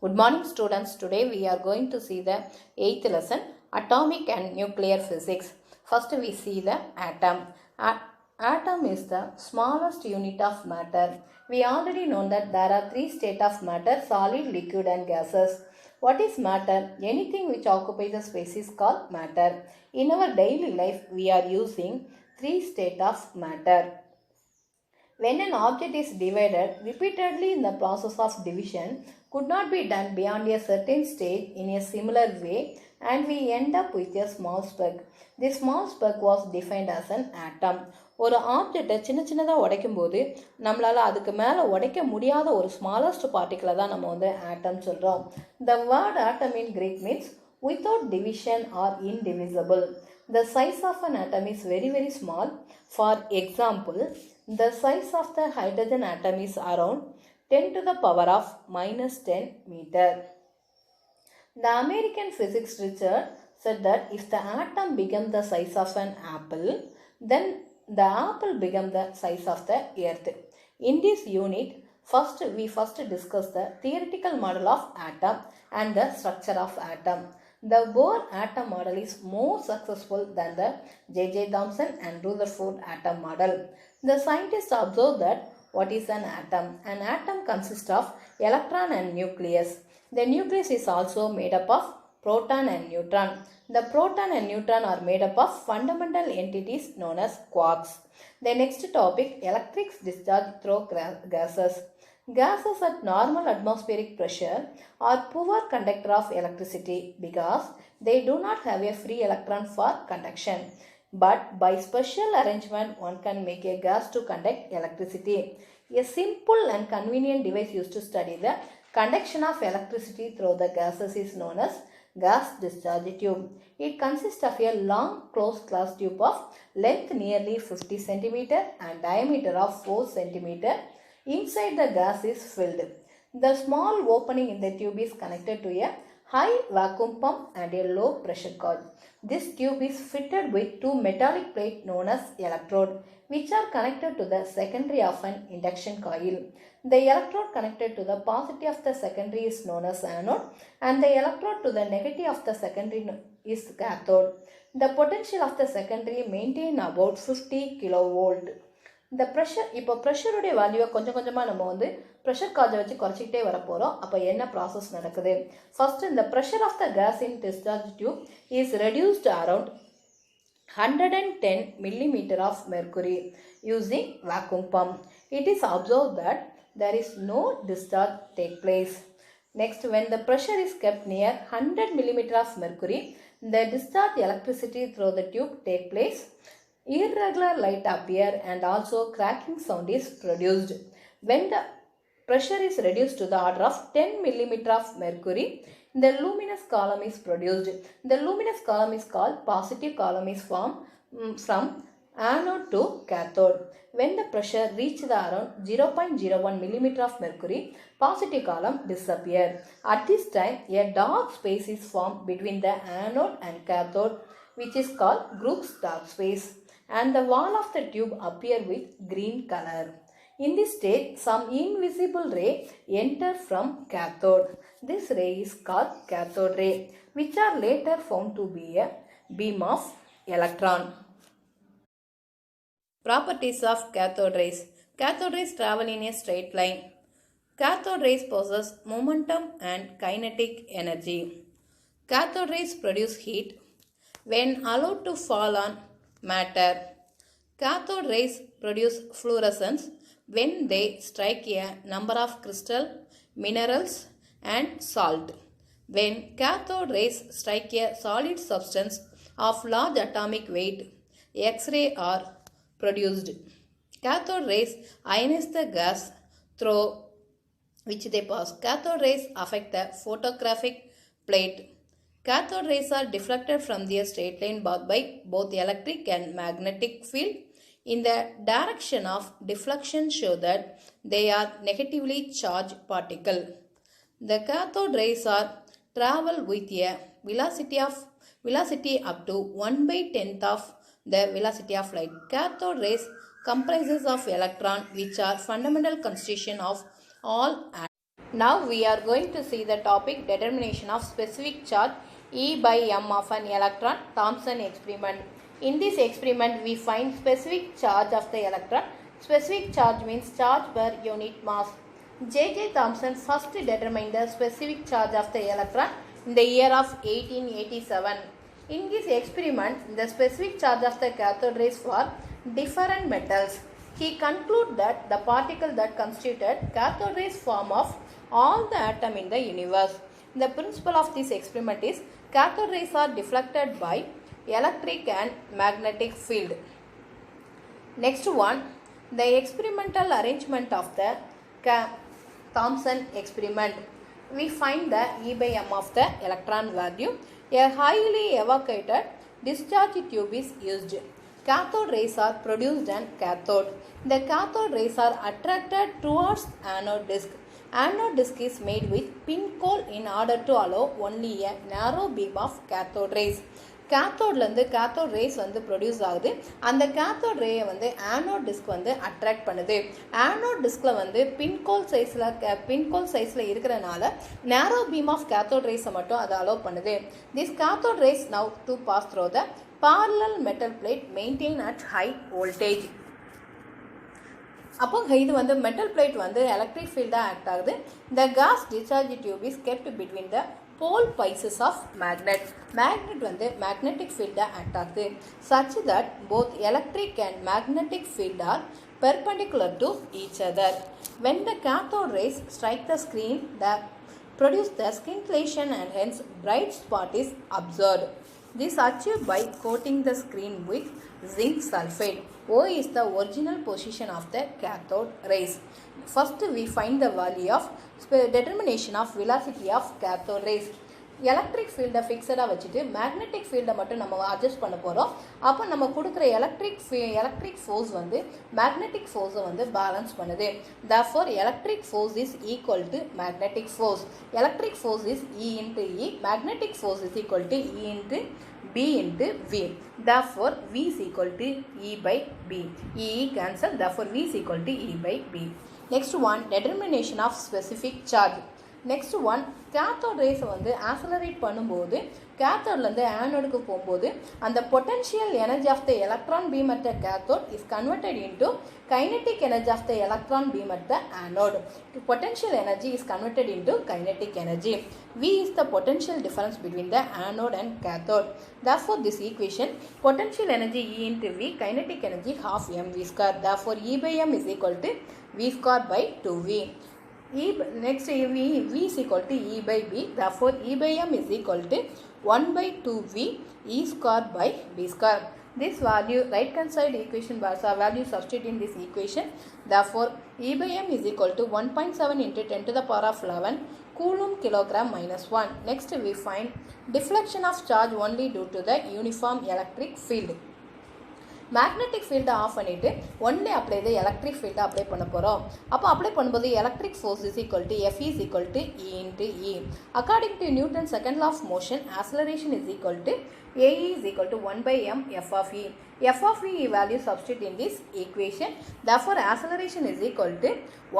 Good morning students. Today we are going to see the 8th lesson, Atomic and Nuclear Physics. First we see the atom. Atom is the smallest unit of matter. We already know that there are three states of matter: solid, liquid and gases. What is matter? Anything which occupies a space is called matter. In our daily life we are using three states of matter. When an object is divided repeatedly in the process of division could not be done beyond a certain stage in a similar way, and we end up with a small speck. This small speck was defined as an atom. ஒரு ஆப்ஜெக்டை சின்னதாக உடைக்கும் போது நம்மளால் அதுக்கு மேலே உடைக்க முடியாத ஒரு ஸ்மாலஸ்ட் பார்ட்டிக்கலை தான் நம்ம ஆட்டம் சொல்கிறோம். The word atom in Greek means without division or indivisible. The size of an atom is very small. For example, the size of the hydrogen atom is around 10 to the power of minus 10 meter. The American physicist Richard said that if the atom became the size of an apple, then the apple became the size of the earth. In this unit, we first discuss the theoretical model of atom and the structure of atom. The Bohr atom model is more successful than the J.J. Thomson and Rutherford atom model. The scientists observed that what is an atom? An atom consists of electron and nucleus. The nucleus is also made up of proton and neutron. The proton and neutron are made up of fundamental entities known as quarks. The next topic, electric discharge through gases. Gases at normal atmospheric pressure are poor conductor of electricity because they do not have a free electron for conduction. But by special arrangement, one can make a gas to conduct electricity. A simple and convenient device used to study the conduction of electricity through the gases is known as gas discharge tube. It consists of a long closed glass tube of length nearly 50 cm and diameter of 4 cm. Inside the gas is filled. The small opening in the tube is connected to a high vacuum pump and a low pressure coil. This tube is fitted with two metallic plates known as electrode, which are connected to the secondary of an induction coil. The electrode connected to the positive of the secondary is known as anode, and the electrode to the negative of the secondary is cathode. The potential of the secondary maintain about 50 kilovolt. இந்த இப்போ ப்ரெஷருடைய வேல்யூவை கொஞ்சமாக நம்ம pressure காஜை வச்சு குறைச்சிக்கிட்டே வர போகிறோம். அப்போ என்ன ப்ராசஸ் நடக்குது? ஃபர்ஸ்ட் இந்த pressure of the gas in discharge tube is reduced around 110 millimeter of mercury using vacuum pump. It is observed that there is no discharge take place. Next, when the pressure is kept near 100 millimeter of mercury, the discharge electricity through the tube take place. Irregular light appear and also cracking sound is produced. When the pressure is reduced to the order of 10 millimeter of mercury, the luminous column is produced. The luminous column is called positive column is formed from anode to cathode. When the pressure reaches around 0.01 millimeter of mercury, positive column disappear. At this time, a dark space is formed between the anode and cathode, which is called Crookes dark space, and the wall of the tube appear with green color. In this state, some invisible ray enter from cathode. This ray is called cathode ray, which are later found to be a beam of electron. Properties of cathode rays. Cathode rays travel in a straight line. Cathode rays possess momentum and kinetic energy. Cathode rays produce heat when allowed to fall on matter. Cathode rays produce fluorescence when they strike a number of crystal, minerals and salt. When cathode rays strike a solid substance of large atomic weight, X-ray are produced. Cathode rays ionize the gas through which they pass. Cathode rays affect the photographic plate. Cathode rays are deflected from their straight line path by both electric and magnetic field in the direction of deflection show that they are negatively charged particle. The cathode rays are travel with a velocity up to 1/10th of the velocity of light. Cathode rays comprises of electron, which are fundamental constitution of all atoms. Now we are going to see the topic determination of specific charge E by m of an electron, Thomson experiment. In this experiment we find specific charge of the electron. Specific charge means charge per unit mass. J.J. Thomson first determined the specific charge of the electron in the year of 1887. In this experiment, the specific charge of the cathode rays for different metals. He concluded that the particle that constituted cathode rays form of all the atom in the universe. The principle of this experiment is cathode rays are deflected by electric and magnetic field. Next one, the experimental arrangement of the Thomson experiment. We find the E by m of the electron value. A highly evacuated discharge tube is used. Cathode rays are produced and cathode. The cathode rays are attracted towards anode disk. Anode disk is made with pin coal in order to allow only a narrow beam of cathode rays. கேத்தோட்லேருந்து cathode rays வந்து produce ஆகுது. அந்த cathode ரேயை வந்து anode disk வந்து attract பண்ணுது. Anode டிஸ்கில் வந்து பின்கோல் சைஸில் இருக்கிறனால நேரோ பீம் ஆஃப் கேத்தோட் ரேஸை மட்டும் அதை அலோவ் பண்ணுது. This cathode rays now to pass through the parallel metal plate maintained at high voltage. அப்போ இது வந்து மெட்டல் பிளேட் வந்து எலக்ட்ரிக் ஃபீல்டாக ஆக்ட் ஆகுது. The gas discharge tube is kept between the pole pieces of magnet வந்து magnetic field act ஆகுது such that both electric and magnetic field are perpendicular to each other. When the cathode rays strike the screen, they produce the scintillation and hence bright spot is observed. This is achieved by coating the screen with zinc sulfate. O is the original position of the cathode rays. First we find the value of determination of velocity of cathode rays. Electric ஃபீல்டை ஃபிக்ஸடாக வச்சுட்டு magnetic ஃபீல்டை மட்டும் நம்ம adjust பண்ண போகிறோம். அப்போ நம்ம கொடுக்குற எலக்ட்ரிக் ஃபோர்ஸ் வந்து மேக்னெட்டிக் ஃபோர்ஸை வந்து பேலன்ஸ் பண்ணுது. therefore electric force is equal to magnetic force. Electric force is E into E, magnetic force is equal to E into B into V. therefore V is equal to E by B. E cancel, therefore V is equal to E by B. Next one, determination of specific charge. Next one, cathode rays வந்து accelerate பண்ணும்போது கேத்தோட்லேருந்து ஆனோடுக்கு போகும்போது அந்த potential energy of the electron beam at the cathode is converted into kinetic energy of the electron beam at the anode. Potential energy is converted into kinetic energy. V is the potential difference between the anode and cathode. Therefore this equation, potential energy E into V, kinetic energy half mv square. Therefore E by m is equal to V square by 2V. Next V is equal to E by B. Therefore E by m is equal to 1 by 2V E square by B square. This value, right hand side equation value substitute in this equation. Therefore E by m is equal to 1.7 into 10 to the power of 11 coulomb kilogram minus 1. Next we find deflection of charge only due to the uniform electric field. Magnetic ஃபீல்டை of பண்ணிவிட்டு only apply த electric ஃபீல்டை apply பண்ண போகிறோம். அப்போ apply பண்ணும்போது electric force is equal to F is equal to E into E. According to Newton's second law of motion, acceleration is equal to AE is equal to 1 by m F of E. F of E value substitute in this equation. Therefore acceleration is equal to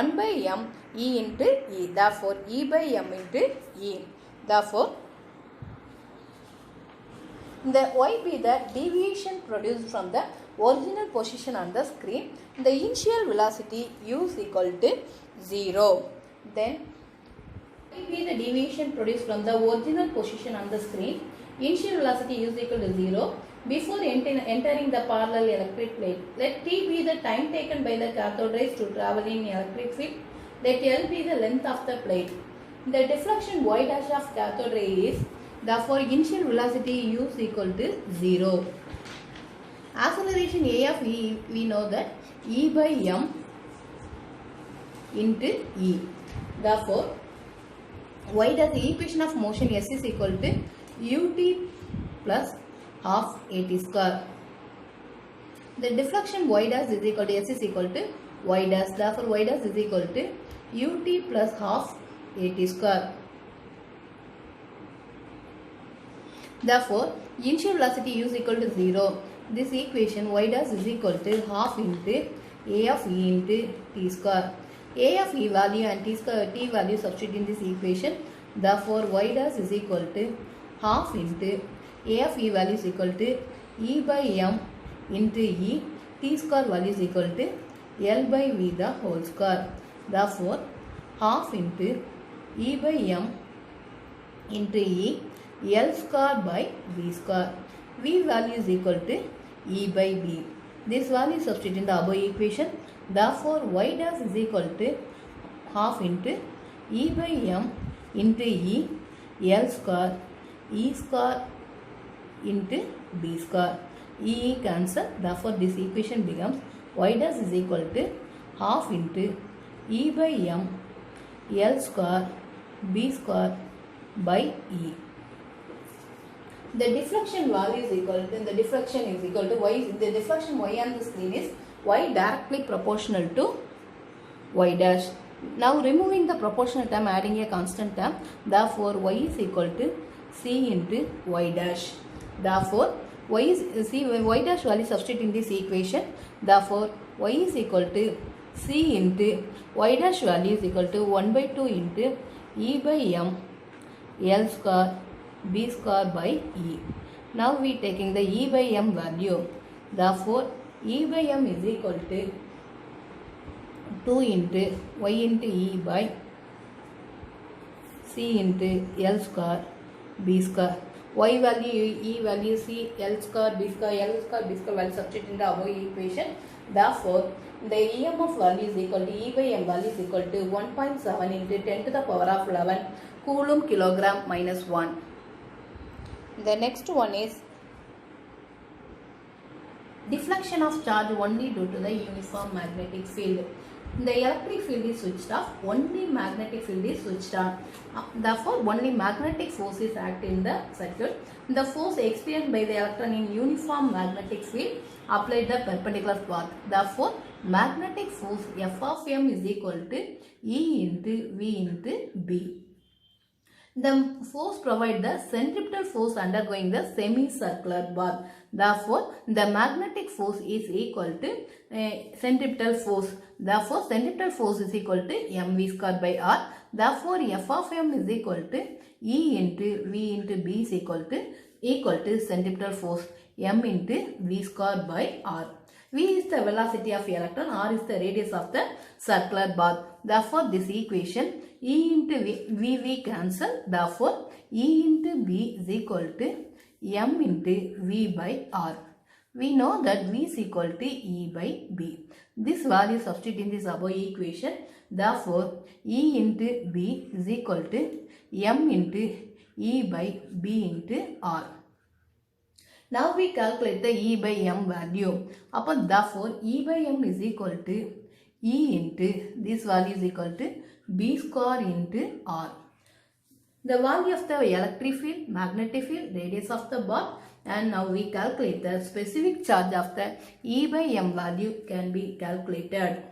1 by m E into E. Therefore E by m into E. Therefore the Y be the deviation produced from the original position on the screen. The initial velocity U is equal to 0. Then Y be the deviation produced from the original position on the screen. Initial velocity U is equal to 0 before entering the parallel electric plate. Let T be the time taken by the cathode rays to travel in electric field. Let L be the length of the plate. The deflection Y dash of cathode ray is, therefore initial velocity U is equal to 0. Acceleration A of E, we know that E by m into E. Therefore Y dash, the equation of motion S is equal to ut plus half at square. The deflection Y dash is equal to S is equal to Y dash. Therefore Y dash is equal to ut plus half at square. Therefore initial velocity U is equal to 0. This equation Y dash is equal to half into A of E into T square. A of E value and T value substitute in this equation. Therefore, y dash is equal to half into A of E value is equal to E by M into E. T square value is equal to L by V the whole square. Therefore, half into E by M into E, L square by V square. V value is equal to E by B. This value is substituted in the above equation. Therefore, y dash is equal to half into E by M into E, L square, E square into B square. E cancel. Therefore, this equation becomes y dash is equal to half into E by M, L square, B square by E. The deflection value is equal to, the deflection is equal to y, the deflection y on the screen is y directly proportional to y dash. Now removing the proportional term, adding a constant term, therefore y is equal to c into y dash. Therefore y dash value substitute in this equation. Therefore y is equal to c into y dash value is equal to 1 by 2 into E by M, L square, B square by E. Now we taking the E by M value. Therefore E by M is equal to 2 into y into E by C into L square, B square. Y value, E value, C, L square, B square, value substitute in the above equation. Therefore, the EMF value is equal to E by M value is equal to 1.7 into 10 to the power of 11 Coulomb kilogram minus 1. The next one is deflection of charge only due to the uniform magnetic field. The electric field is switched off, only magnetic field is switched on. Therefore, only magnetic force is acting in the circuit. The force experienced by the electron in uniform magnetic field applied the perpendicular path. Therefore, magnetic force F of M is equal to E into V into B. The force provides the centripetal force undergoing the semicircular path. Therefore, the magnetic force is equal to centripetal force. Therefore, centripetal force is equal to mv square by r. Therefore, F of M is equal to E into V into B is equal to centripetal force m into V square by r. V is the velocity of electron, r is the radius of the circular path. Therefore, this equation E into V cancel. Therefore, E into B is equal to m into V by r. We know that V is equal to E by B. This value substitute in this above equation. Therefore, E into B is equal to m into E by B into r. Now we calculate the E by M value. Therefore, E by M is equal to E into, this value is equal to B square into R. The value of the electric field, magnetic field, radius of the path, and now we calculate the specific charge of the E by M value can be calculated.